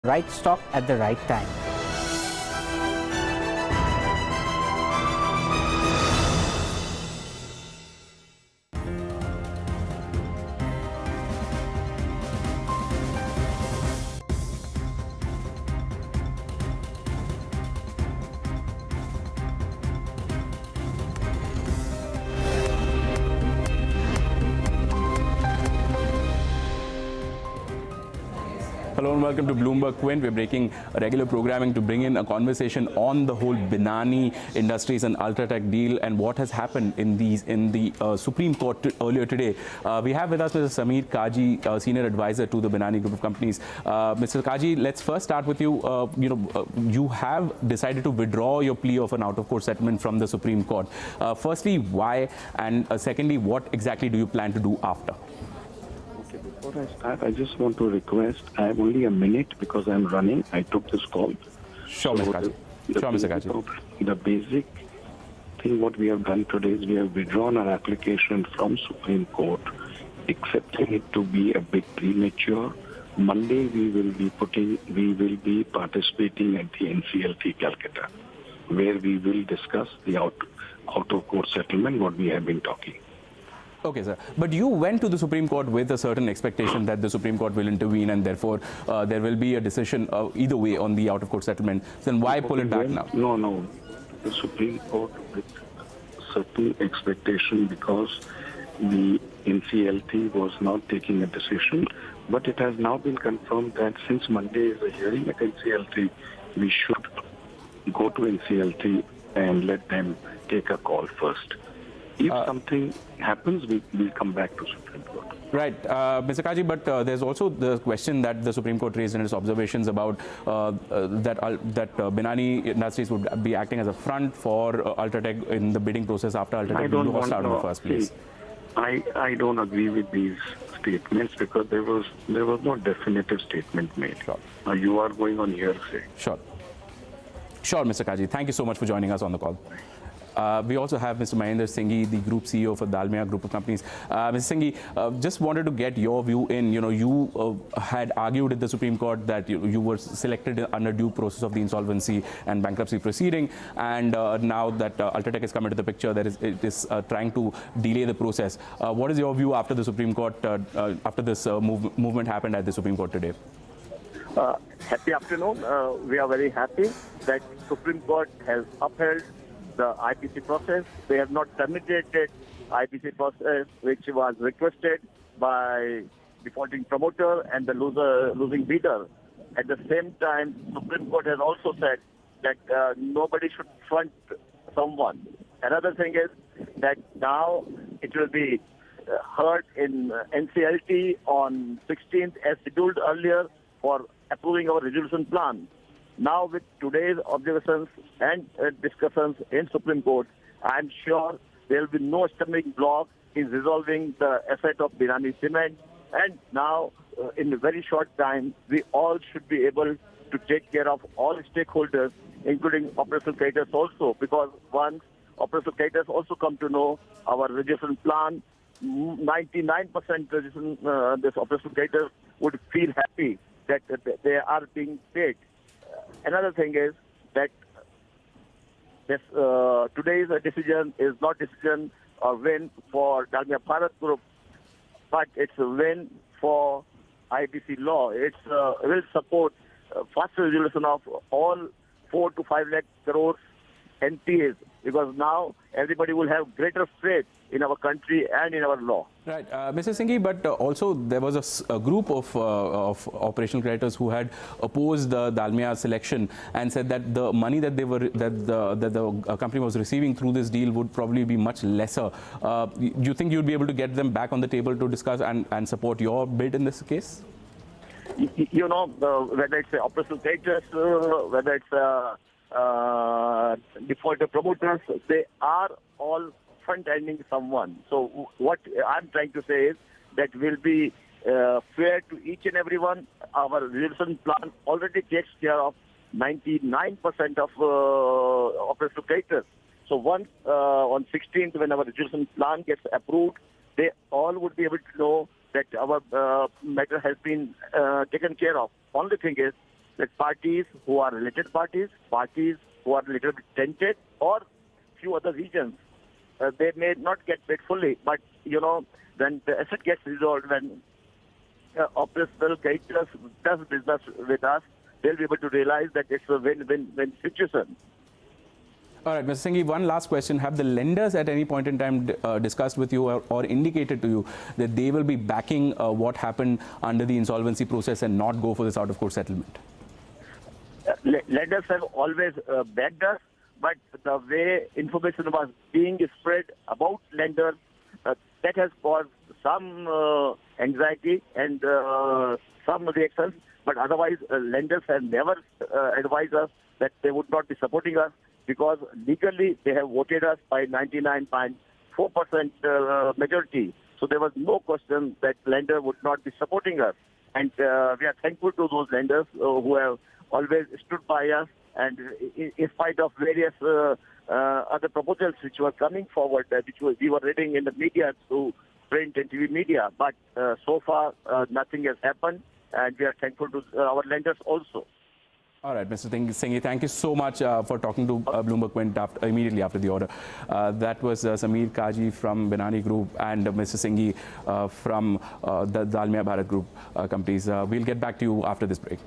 right stock at the right time. Hello and welcome to Bloomberg Quint. We're breaking regular programming to bring in a conversation on the whole Binani Industries and Ultratech deal and what has happened in the Supreme Court earlier today. We have with us Mr. Sameer Kaji, senior advisor to the Binani Group of Companies. Mr. Kaji, let's first start with you. You have decided to withdraw your plea of an out-of-court settlement from the Supreme Court. Firstly, why? And secondly, what exactly do you plan to do after? Before I start, I just want to request, I have only a minute because I'm running. I took this call. Sure, Mr. Kaji. Sure, Mr. Kaji. The basic thing what we have done today is we have withdrawn our application from Supreme Court, accepting it to be a bit premature. Monday we will be participating at the NCLT Calcutta, where we will discuss the out-of-court settlement, what we have been talking. Okay, sir. But you went to the Supreme Court with a certain expectation that the Supreme Court will intervene and therefore there will be a decision either way on the out-of-court settlement. Then why pull it back now? No. The Supreme Court with certain expectation because the NCLT was not taking a decision. But it has now been confirmed that since Monday is a hearing at NCLT, we should go to NCLT and let them take a call first. If something happens, we'll come back to Supreme Court. Right, Mr. Kaji, but there's also the question that the Supreme Court raised in its observations about that Binani Industries would be acting as a front for Ultratech in the bidding process after Ultratech lost out in the first place. I don't agree with these statements because there was no definitive statement made. Sure. You are going on hearsay. Sure, Mr. Kaji. Thank you so much for joining us on the call. We also have Mr. Mahendra Singhi, the Group CEO for Dalmia Group of Companies. Mr. Singhi, just wanted to get your view in. You had argued at the Supreme Court that you were selected under due process of the insolvency and bankruptcy proceeding, and now that Ultratech has come into the picture, it is trying to delay the process. What is your view after the Supreme Court, after this movement happened at the Supreme Court today? Happy afternoon. We are very happy that Supreme Court has upheld the IPC process. They have not terminated IPC process, which was requested by defaulting promoter and the losing bidder. At the same time, Supreme Court has also said that nobody should front someone. Another thing is that now it will be heard in NCLT on 16th as scheduled earlier for approving our resolution plan. Now, with today's observations and discussions in Supreme Court, I am sure there will be no stumbling block in resolving the asset of Binani Cement. And now, in a very short time, we all should be able to take care of all stakeholders, including operational creditors also, because once operational creditors also come to know our resolution plan, 99% resolution, this operational creditors would feel happy that they are being paid. Another thing is that today's decision is not decision or win for Dalmia Bharat Group, but it's a win for IBC law. It will support faster resolution of all 4 to 5 lakh crores NPAs, because now everybody will have greater faith in our country and in our law. Right, Mr. Singhi, but also there was a group of operational creditors who had opposed the Dalmia selection and said that the money that the company was receiving through this deal would probably be much lesser. Do you think you'd be able to get them back on the table to discuss and support your bid in this case? Whether it's operational creditors, whether it's defaulter promoters, they are all front-ending someone. So what I'm trying to say is that we'll be fair to each and everyone. Our resolution plan already takes care of 99% of operational creditors. So once on 16th, when our resolution plan gets approved, they all would be able to know that our matter has been taken care of. Only thing is that parties who are related parties who are a little bit tainted, or few other regions, they may not get paid fully. But, when the asset gets resolved, when operational creditors does business with us, they'll be able to realize that it's a win-win-win situation. All right, Mr. Singhi, one last question. Have the lenders at any point in time discussed with you or indicated to you that they will be backing what happened under the insolvency process and not go for this out-of-court settlement? Lenders have always backed us, but the way information was being spread about lenders, that has caused some anxiety and some reactions. But otherwise, lenders have never advised us that they would not be supporting us, because legally they have voted us by 99.4% majority. So there was no question that lender would not be supporting us. And we are thankful to those lenders who have always stood by us, and in spite of various other proposals which were coming forward, we were reading in the media through print and TV media. But so far, nothing has happened, and we are thankful to our lenders also. All right, Mr. Singhi, thank you so much for talking to Bloomberg Quint immediately after the order. That was Sameer Kaji from Binani Group and Mr. Singhi from the Dalmia Bharat Group companies. We'll get back to you after this break.